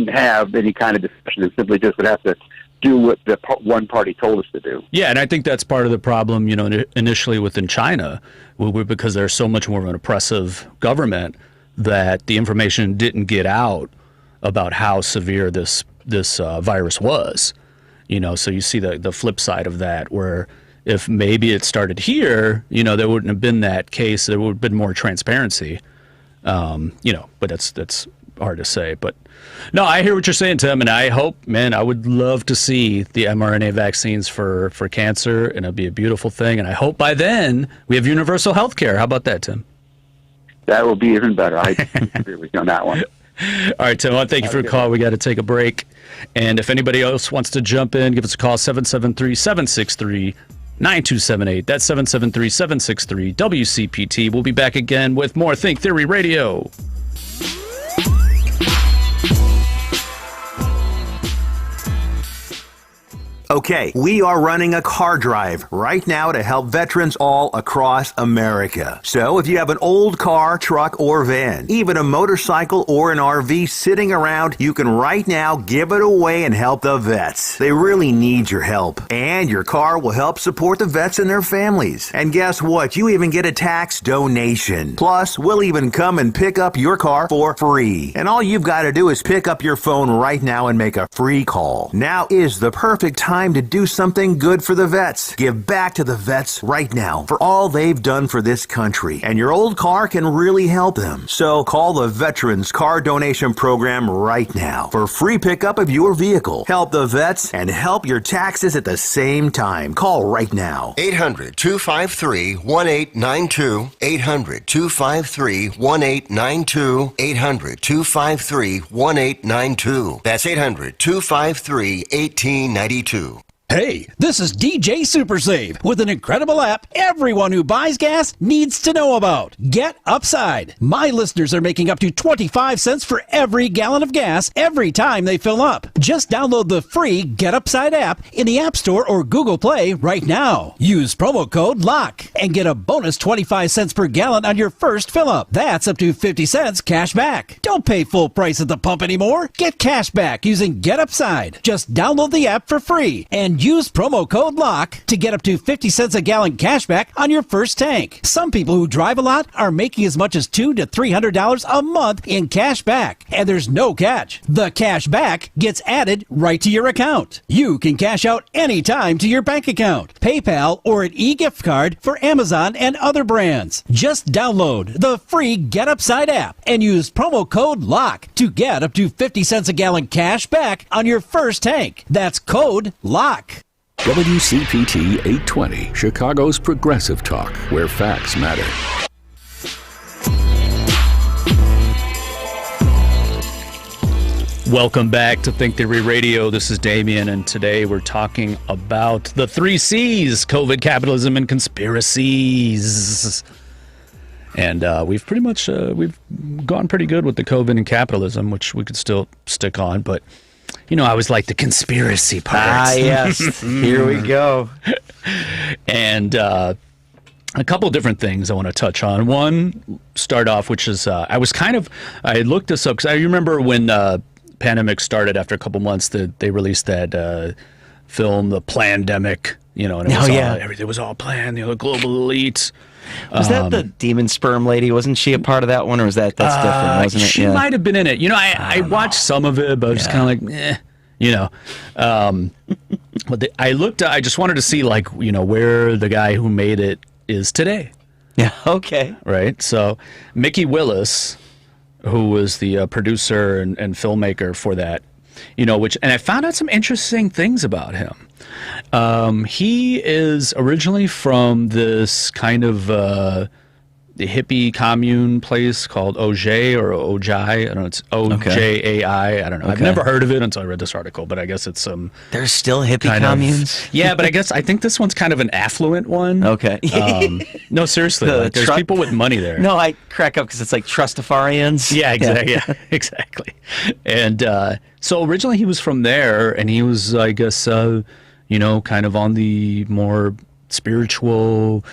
have any kind of discussion. It simply just would have to do what the one party told us to do. Yeah, and I think that's part of the problem. Initially within China, because they're so much more of an oppressive government that the information didn't get out about how severe this virus was. So you see the flip side of that, where if maybe it started here, there wouldn't have been that case. There would have been more transparency. But that's hard to say. But no, I hear what you're saying, Tim, and I hope, man, I would love to see the mRNA vaccines for cancer, and it'd be a beautiful thing. And I hope by then we have universal health care. How about that, Tim? That will be even better. I agree with you on that one. All right, Tim, I want to thank you for the call. We got to take a break. And if anybody else wants to jump in, give us a call, 773-763-9278. That's 773-763-WCPT. We'll be back again with more Think Theory Radio. Okay, we are running a car drive right now to help veterans all across America. So if you have an old car, truck, or van, even a motorcycle or an RV sitting around, you can right now give it away and help the vets. They really need your help. And your car will help support the vets and their families. And guess what? You even get a tax donation. Plus, we'll even come and pick up your car for free. And all you've got to do is pick up your phone right now and make a free call. Now is the perfect time to do something good for the vets. Give back to the vets right now for all they've done for this country. And your old car can really help them. So call the Veterans Car Donation Program right now for free pickup of your vehicle. Help the vets and help your taxes at the same time. Call right now. 800-253-1892. 800-253-1892. 800-253-1892. That's 800-253-1892. Hey, this is DJ Super Save with an incredible app everyone who buys gas needs to know about. Get Upside. My listeners are making up to 25 cents for every gallon of gas every time they fill up. Just download the free Get Upside app in the App Store or Google Play right now. Use promo code LOCK and get a bonus 25 cents per gallon on your first fill up. That's up to 50 cents cash back. Don't pay full price at the pump anymore. Get cash back using Get Upside. Just download the app for free and use promo code LOCK to get up to 50 cents a gallon cash back on your first tank. Some people who drive a lot are making as much as $200 to $300 a month in cash back. And there's no catch. The cash back gets added right to your account. You can cash out anytime to your bank account, PayPal, or an e-gift card for Amazon and other brands. Just download the free Get Upside app and use promo code LOCK to get up to 50 cents a gallon cash back on your first tank. That's code LOCK. WCPT 820, Chicago's progressive talk, where facts matter. Welcome back to Think Theory Radio. This is Damien, and today we're talking about the 3 C's: COVID, capitalism, and conspiracies. And we've pretty much we've gone pretty good with the COVID and capitalism, which we could still stick on, but I always like the conspiracy part. Ah, yes. Here we go. And a couple different things I want to touch on. One, start off, which is I looked this up because I remember when pandemic started after a couple months that they released that film, The Plandemic, and it was everything was all planned, the global elites. Was that the demon sperm lady? Wasn't she a part of that one, or was that's different, wasn't it? She might have been in it. I watched some of it, but I was kind of like, But I just wanted to see, where the guy who made it is today. Yeah, okay. Right? So, Mickey Willis, who was the producer and filmmaker for that, and I found out some interesting things about him. He is originally from this kind of the hippie commune place called Ojai or Ojai. I don't know. It's Ojai. I don't know. I've never heard of it until I read this article, but I guess it's some. There's still hippie communes? Yeah, but I think this one's kind of an affluent one. Okay. No, seriously. There's people with money there. No, I crack up because it's like Trustafarians. Yeah, exactly. Yeah, exactly. And so originally he was from there, and he was, I guess, kind of on the more spiritual,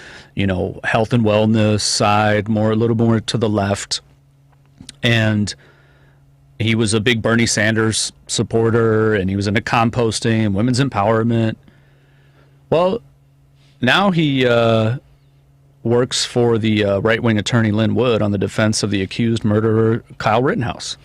health and wellness side, a little more to the left. And he was a big Bernie Sanders supporter, and he was into composting and women's empowerment. Well, now he works for the right-wing attorney Lynn Wood on the defense of the accused murderer Kyle Rittenhouse.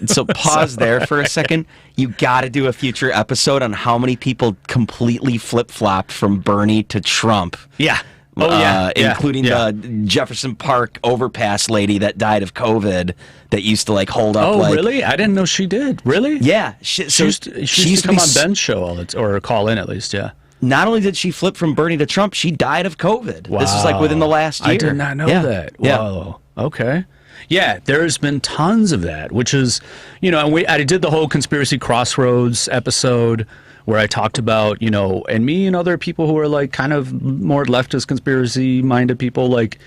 So pause there for a second. You got to do a future episode on how many people completely flip-flopped from Bernie to Trump. Yeah. Including the Jefferson Park overpass lady that died of COVID that used to like hold up. Oh, really? I didn't know she did. Really? Yeah. She used to come on Ben's show or call in at least. Yeah. Not only did she flip from Bernie to Trump, she died of COVID. Wow. This is like within the last year. I did not know that. Wow. Yeah. Okay. Yeah, there's been tons of that, which is, I did the whole Conspiracy Crossroads episode where I talked about, and me and other people who are like kind of more leftist conspiracy-minded people, like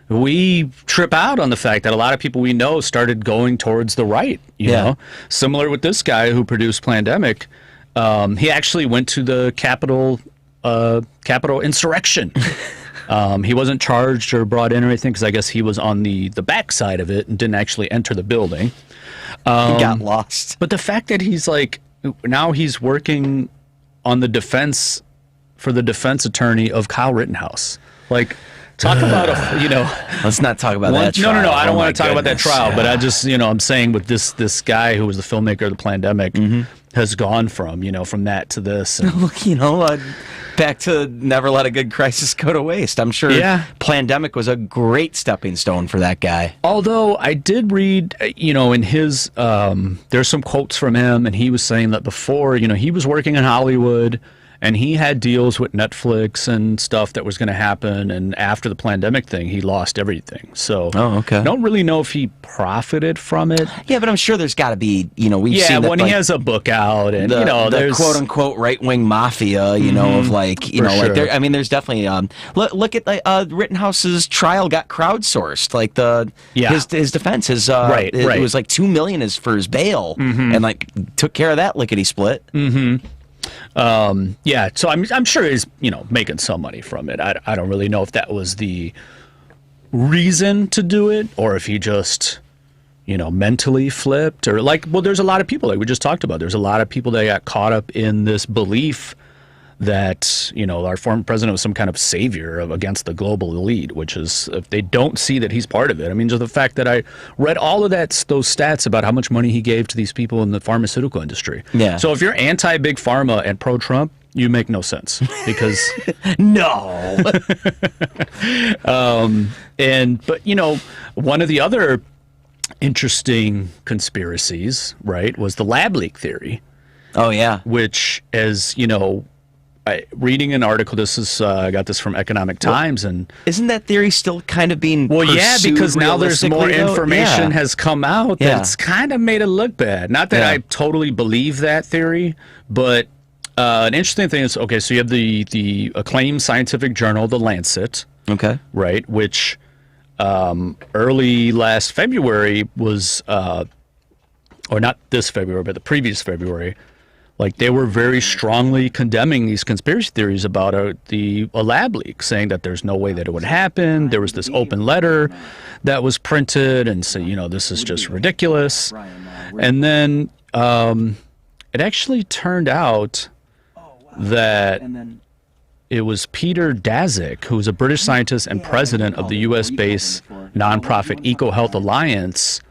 we trip out on the fact that a lot of people we know started going towards the right, you know? Similar with this guy who produced Plandemic. He actually went to the Capitol insurrection. He wasn't charged or brought in or anything because I guess he was on the back side of it and didn't actually enter the building. He got lost. But the fact that he's like, now he's working on the defense for the defense attorney of Kyle Rittenhouse. Like, talk about Let's not talk about that trial. No. I don't want to talk about that trial, but I just, I'm saying with this guy who was the filmmaker of the Plandemic has gone from that to this. And, back to never let a good crisis go to waste. I'm sure Plandemic was a great stepping stone for that guy. Although I did read, in his, there's some quotes from him, and he was saying that before, he was working in Hollywood, and he had deals with Netflix and stuff that was going to happen, and after the Plandemic thing, he lost everything. So I don't really know if he profited from it. Yeah, but I'm sure there's got to be, we've seen that, when he has a book out, and, the there's quote-unquote right-wing mafia, of like, there's definitely, look at Rittenhouse's trial got crowdsourced, like his defense, it was like $2 million for his bail, and like took care of that lickety-split. So I'm sure he's making some money from it. I don't really know if that was the reason to do it or if he just mentally flipped or there's a lot of people like we just talked about. There's a lot of people that got caught up in this belief that our former president was some kind of savior against the global elite, which is if they don't see that he's part of it. I mean, just the fact that I read all of those stats about how much money he gave to these people in the pharmaceutical industry. Yeah. So if you're anti-big pharma and pro-Trump, you make no sense because no. But one of the other interesting conspiracies, right, was the lab leak theory. Oh yeah. Which, as reading an article, I got this from Economic Times, and isn't that theory still kind of being pursued because now there's more information has come out that's kind of made it look bad. Not that I totally believe that theory, but an interesting thing is so you have the acclaimed scientific journal, The Lancet, right, which early last February was, or not this February, but the previous February. Like they were very strongly condemning these conspiracy theories about a lab leak, saying that there's no way that it would happen. There was this open letter that was printed, and so this is just ridiculous. And then it actually turned out that it was Peter Daszak, who was a British scientist and president of the U.S.-based nonprofit EcoHealth Alliance,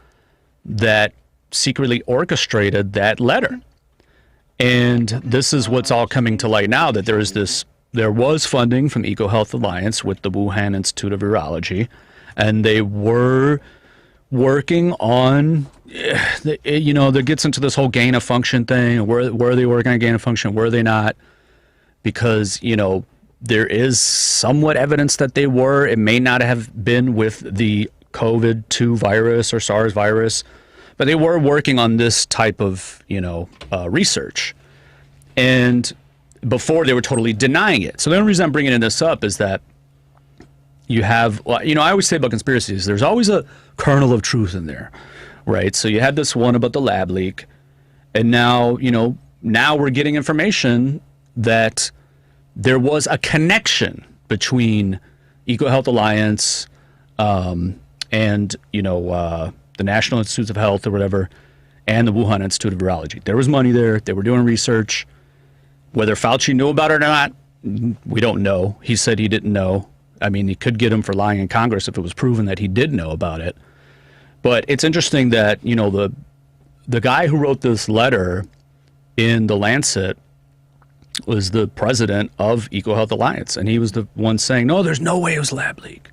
that secretly orchestrated that letter. And this is what's all coming to light now, that there was funding from EcoHealth Alliance with the Wuhan Institute of Virology, and they were working on, that gets into this whole gain of function thing. Were they working on gain of function? Were they not? Because, there is somewhat evidence that they were. It may not have been with the COVID-2 virus or SARS virus, but they were working on this type of, research. And before they were totally denying it. So the only reason I'm bringing this up is that you have, I always say about conspiracies, there's always a kernel of truth in there, right? So you had this one about the lab leak, and now, now we're getting information that there was a connection between EcoHealth Alliance and, the National Institutes of Health or whatever, and the Wuhan Institute of Virology. There was money there. They were doing research. Whether Fauci knew about it or not, we don't know. He said he didn't know. I mean, he could get him for lying in Congress if it was proven that he did know about it. But it's interesting that, the guy who wrote this letter in The Lancet was the president of EcoHealth Alliance, and he was the one saying, no, there's no way it was lab leak.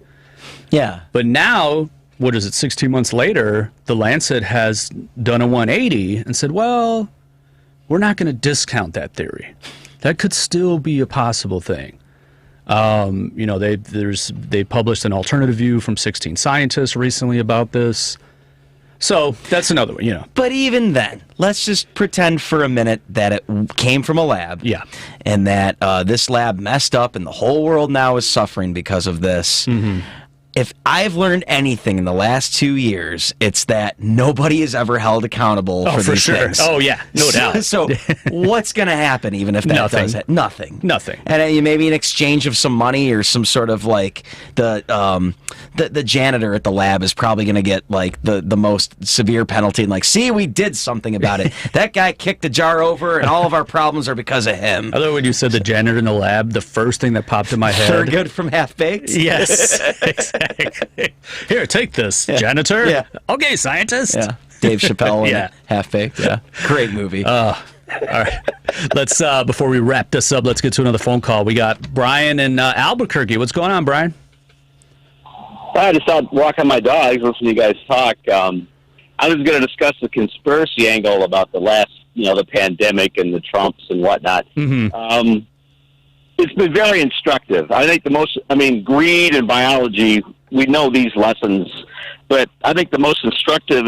Yeah. But now, 16 months later, The Lancet has done a 180 and said, well, we're not going to discount that theory. That could still be a possible thing. They published an alternative view from 16 scientists recently about this. So that's another one, But even then, let's just pretend for a minute that it came from a lab. Yeah. And that this lab messed up and the whole world now is suffering because of this. Mm-hmm. If I've learned anything in the last 2 years, it's that nobody is ever held accountable for these things. Oh, yeah, no doubt. So what's going to happen even if that does it? Nothing. And maybe in exchange of some money or some sort of like the janitor at the lab is probably going to get like the most severe penalty and like, see, we did something about it. That guy kicked the jar over and all of our problems are because of him. Although when you said the janitor in the lab, the first thing that popped in my head. Thurgood from Half-Baked? Yes, exactly. Here, take this, janitor. Yeah. Okay, scientist. Yeah. Dave Chappelle and Half-Baked. Yeah. Great movie. All right. Let's before we wrap this up, let's get to another phone call. We got Brian in Albuquerque. What's going on, Brian? I just out walking my dogs, listening to you guys talk. I was going to discuss the conspiracy angle about the last, the pandemic and the Trumps and whatnot. Mm-hmm. It's been very instructive. I think greed and biology, we know these lessons, but I think the most instructive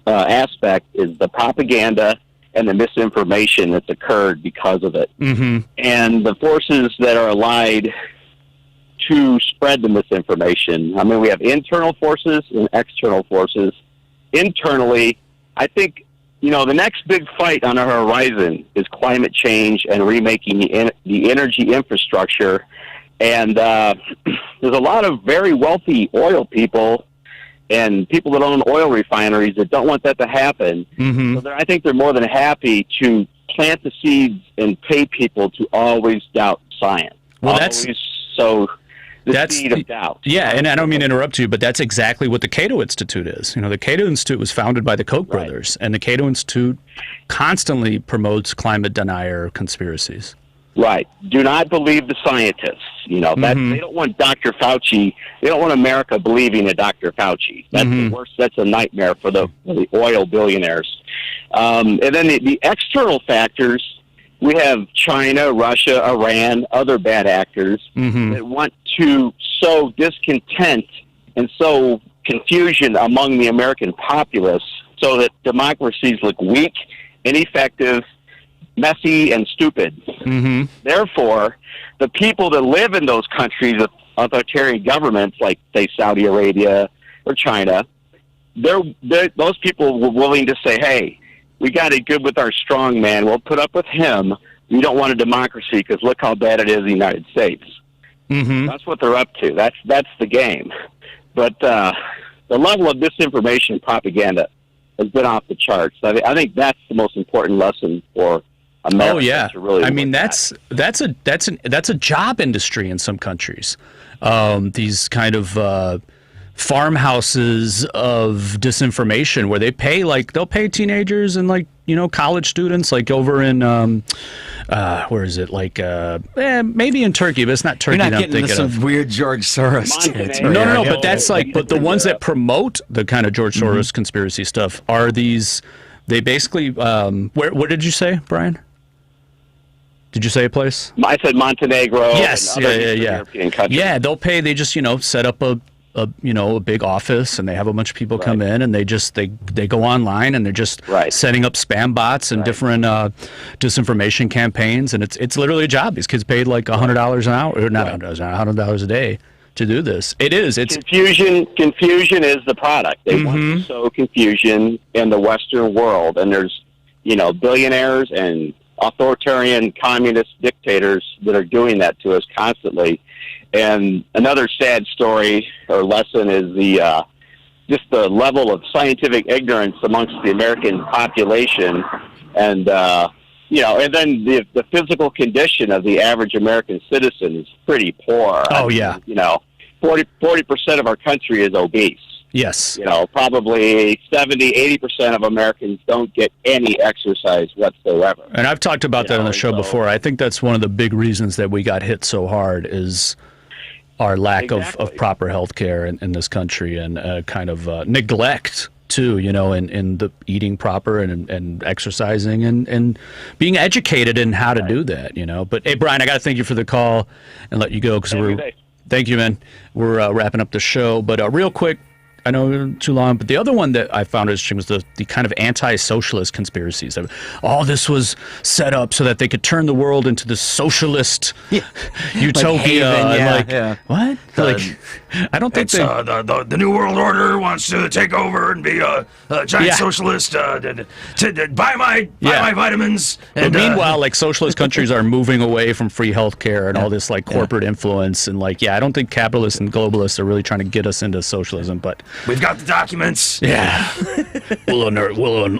aspect is the propaganda and the misinformation that's occurred because of it. Mm-hmm. And the forces that are allied to spread the misinformation. I mean, we have internal forces and external forces. Internally, I think, the next big fight on our horizon is climate change and remaking the energy infrastructure. And there's a lot of very wealthy oil people and people that own oil refineries that don't want that to happen. Mm-hmm. So I think they're more than happy to plant the seeds and pay people to always doubt science. Well, The seed of doubt. Yeah, and I don't mean to interrupt you, but that's exactly what the Cato Institute is. The Cato Institute was founded by the Koch brothers, and the Cato Institute constantly promotes climate denier conspiracies. Right. Do not believe the scientists. They don't want Dr. Fauci. They don't want America believing in Dr. Fauci. That's the worst. That's a nightmare for the oil billionaires. And then the external factors. We have China, Russia, Iran, other bad actors that want to sow discontent and sow confusion among the American populace so that democracies look weak, ineffective, messy, and stupid. Mm-hmm. Therefore, the people that live in those countries with authoritarian governments like, say, Saudi Arabia or China, those people were willing to say, hey, we got it good with our strong man. We'll put up with him. We don't want a democracy because look how bad it is in the United States. Mm-hmm. That's what they're up to. That's the game. But the level of disinformation and propaganda has been off the charts. I think that's the most important lesson for America. Oh yeah, to really that's a job industry in some countries. These kind of farmhouses of disinformation where they'll pay teenagers and college students over in where is it maybe in Turkey, but it's not Turkey. You're not getting into some weird George Soros territory. No, but that's but the ones that promote the kind of George Soros conspiracy stuff are these. They basically what did you say, Brian? Did you say a place? I said Montenegro. Yes, and other European countries. Yeah, they'll pay. They just set up a big office and they have a bunch of people come in and they go online and they're just setting up spam bots and different disinformation campaigns, and it's literally a job. These kids paid like $100 an hour, or not $100 a day to do this. It's confusion. Confusion is the product. They want to sow confusion in the Western world, and there's billionaires and authoritarian communist dictators that are doing that to us constantly. And another sad story or lesson is just the level of scientific ignorance amongst the American population. And And then the physical condition of the average American citizen is pretty poor. Oh, yeah. 40% of our country is obese. Yes. Probably 70-80% of Americans don't get any exercise whatsoever. And I've talked about that on the show before. I think that's one of the big reasons that we got hit so hard is our lack of proper health care in this country, and kind of neglect too, in the eating proper and exercising and being educated in how to do that, But hey, Brian, I got to thank you for the call and let you go because thank you, man. We're wrapping up the show, but real quick, I know too long, but the other one that I found interesting was the kind of anti-socialist conspiracies. This was set up so that they could turn the world into the socialist utopia. What? I don't think the New World Order wants to take over and be a giant socialist. To buy my vitamins. And meanwhile, socialist countries are moving away from free healthcare and all this corporate influence, and I don't think capitalists and globalists are really trying to get us into socialism, but. We've got the documents. Yeah. we'll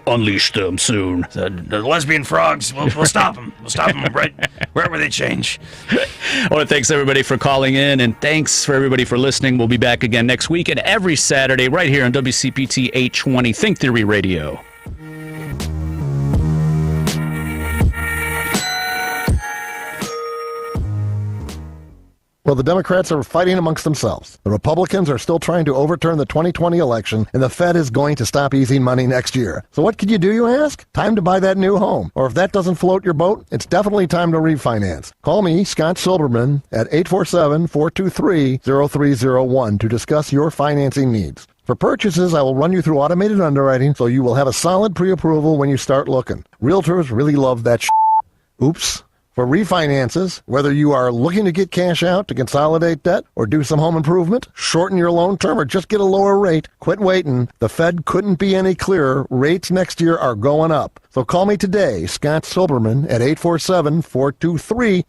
unleash them soon. The lesbian frogs, we'll stop them. We'll stop them right wherever they change. I want to thanks everybody for calling in, and thanks for everybody for listening. We'll be back again next week and every Saturday right here on WCPT 820 Think Theory Radio. Well, the Democrats are fighting amongst themselves. The Republicans are still trying to overturn the 2020 election, and the Fed is going to stop easing money next year. So what could you do, you ask? Time to buy that new home. Or if that doesn't float your boat, it's definitely time to refinance. Call me, Scott Silberman, at 847-423-0301 to discuss your financing needs. For purchases, I will run you through automated underwriting so you will have a solid pre-approval when you start looking. Realtors really love that Oops. For refinances, whether you are looking to get cash out to consolidate debt or do some home improvement, shorten your loan term, or just get a lower rate, quit waiting. The Fed couldn't be any clearer. Rates next year are going up. So call me today, Scott Silberman, at 847-423-0301.